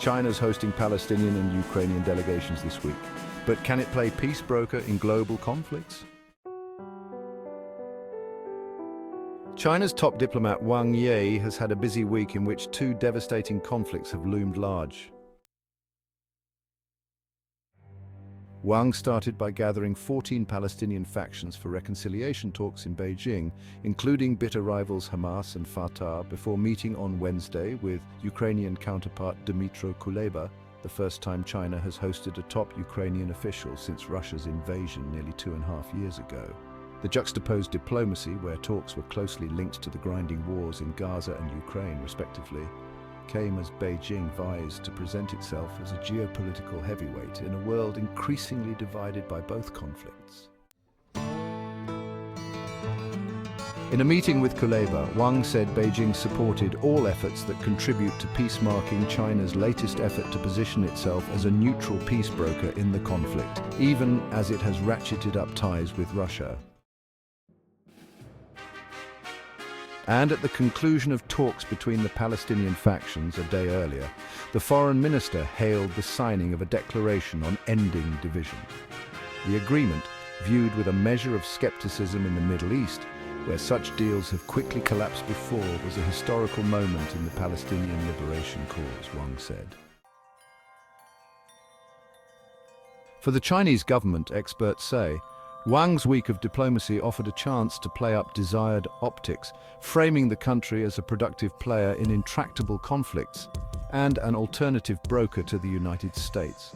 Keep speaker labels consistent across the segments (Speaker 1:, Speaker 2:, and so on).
Speaker 1: China's hosting Palestinian and Ukrainian delegations this week. But can it play peace broker in global conflicts? China's top diplomat Wang Yi has had a busy week in which two devastating conflicts have loomed large. Wang started by gathering 14 Palestinian factions for reconciliation talks in Beijing, including bitter rivals Hamas and Fatah, before meeting on Wednesday with Ukrainian counterpart Dmytro Kuleba, the first time China has hosted a top Ukrainian official since Russia's invasion nearly 2.5 years ago. The juxtaposed diplomacy, where talks were closely linked to the grinding wars in Gaza and Ukraine, respectively, came as Beijing vies to present itself as a geopolitical heavyweight in a world increasingly divided by both conflicts. In a meeting with Kuleba, Wang said Beijing supported all efforts that contribute to peace, marking China's latest effort to position itself as a neutral peace broker in the conflict, even as it has ratcheted up ties with Russia. And at the conclusion of talks between the Palestinian factions a day earlier, the foreign minister hailed the signing of a declaration on ending division. The agreement, viewed with a measure of skepticism in the Middle East, where such deals have quickly collapsed before, was a historical moment in the Palestinian liberation cause, Wang said. For the Chinese government, experts say, Wang's week of diplomacy offered a chance to play up desired optics, framing the country as a productive player in intractable conflicts and an alternative broker to the United States.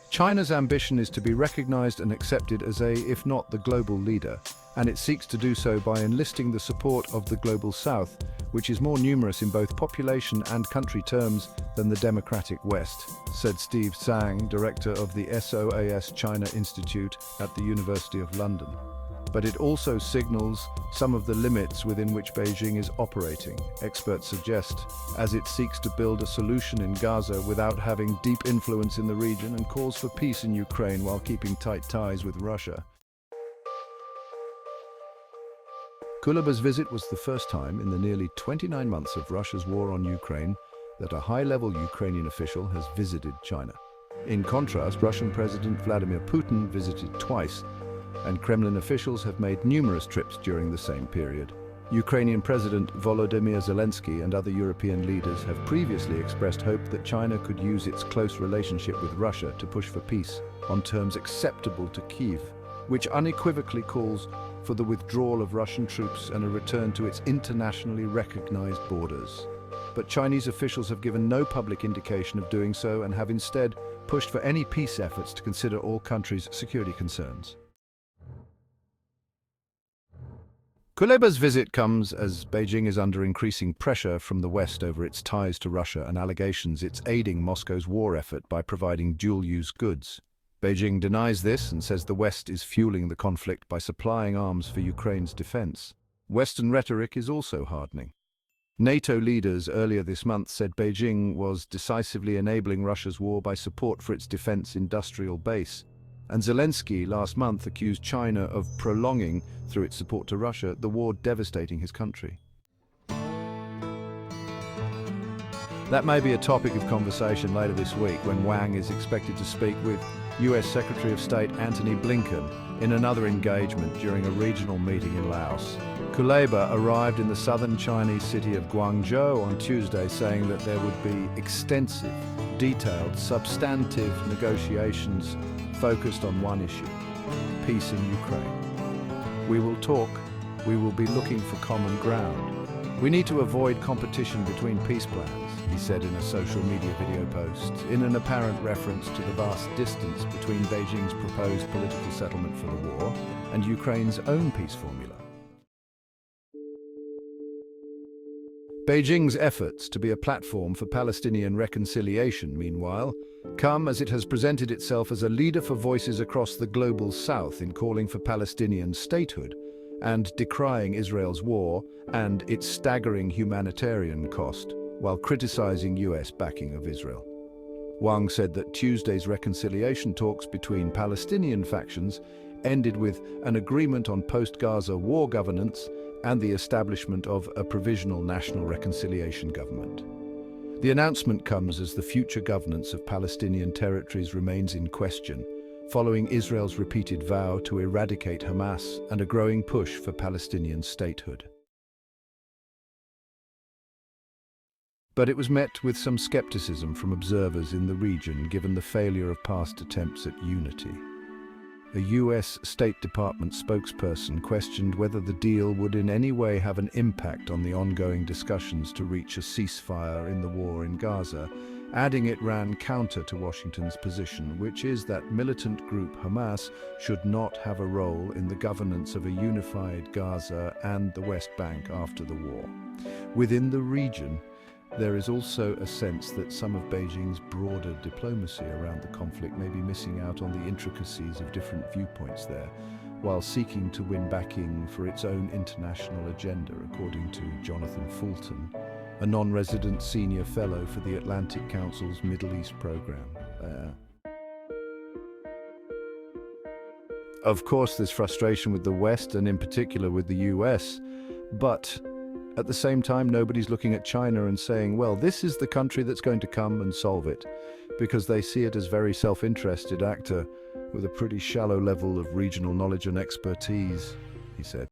Speaker 1: China's ambition is to be recognized and accepted as a, if not the global leader, and it seeks to do so by enlisting the support of the Global South, which is more numerous in both population and country terms than the democratic West, said Steve Tsang, director of the SOAS China Institute at the University of London. But it also signals some of the limits within which Beijing is operating, experts suggest, as it seeks to build a solution in Gaza without having deep influence in the region and calls for peace in Ukraine while keeping tight ties with Russia. Kuleba's visit was the first time in the nearly 29 months of Russia's war on Ukraine that a high-level Ukrainian official has visited China. In contrast, Russian President Vladimir Putin visited twice, and Kremlin officials have made numerous trips during the same period. Ukrainian President Volodymyr Zelensky and other European leaders have previously expressed hope that China could use its close relationship with Russia to push for peace on terms acceptable to Kyiv, which unequivocally calls for the withdrawal of Russian troops and a return to its internationally recognized borders. But Chinese officials have given no public indication of doing so and have instead pushed for any peace efforts to consider all countries' security concerns. Kuleba's visit comes as Beijing is under increasing pressure from the West over its ties to Russia and allegations it's aiding Moscow's war effort by providing dual-use goods. Beijing denies this and says the West is fueling the conflict by supplying arms for Ukraine's defense. Western rhetoric is also hardening. NATO leaders earlier this month said Beijing was decisively enabling Russia's war by support for its defense industrial base. And Zelensky last month accused China of prolonging, through its support to Russia, the war devastating his country. That may be a topic of conversation later this week when Wang is expected to speak with US Secretary of State Antony Blinken in another engagement during a regional meeting in Laos. Kuleba arrived in the southern Chinese city of Guangzhou on Tuesday, saying that there would be extensive, detailed, substantive negotiations focused on one issue: peace in Ukraine. We will talk, we will be looking for common ground. We need to avoid competition between peace plans, he said in a social media video post, in an apparent reference to the vast distance between Beijing's proposed political settlement for the war and Ukraine's own peace formula. Beijing's efforts to be a platform for Palestinian reconciliation, meanwhile, come as it has presented itself as a leader for voices across the global south in calling for Palestinian statehood and decrying Israel's war and its staggering humanitarian cost, while criticizing US backing of Israel. Wang said that Tuesday's reconciliation talks between Palestinian factions ended with an agreement on post-Gaza war governance and the establishment of a provisional national reconciliation government. The announcement comes as the future governance of Palestinian territories remains in question, following Israel's repeated vow to eradicate Hamas and a growing push for Palestinian statehood. But it was met with some skepticism from observers in the region given the failure of past attempts at unity. A US State Department spokesperson questioned whether the deal would in any way have an impact on the ongoing discussions to reach a ceasefire in the war in Gaza, adding it ran counter to Washington's position, which is that militant group Hamas should not have a role in the governance of a unified Gaza and the West Bank after the war. Within the region, there is also a sense that some of Beijing's broader diplomacy around the conflict may be missing out on the intricacies of different viewpoints there, while seeking to win backing for its own international agenda, according to Jonathan Fulton, a non-resident senior fellow for the Atlantic Council's Middle East program. Of course, there's frustration with the West and in particular with the US, but at the same time, nobody's looking at China and saying, well, this is the country that's going to come and solve it, because they see it as a very self-interested actor with a pretty shallow level of regional knowledge and expertise, he said.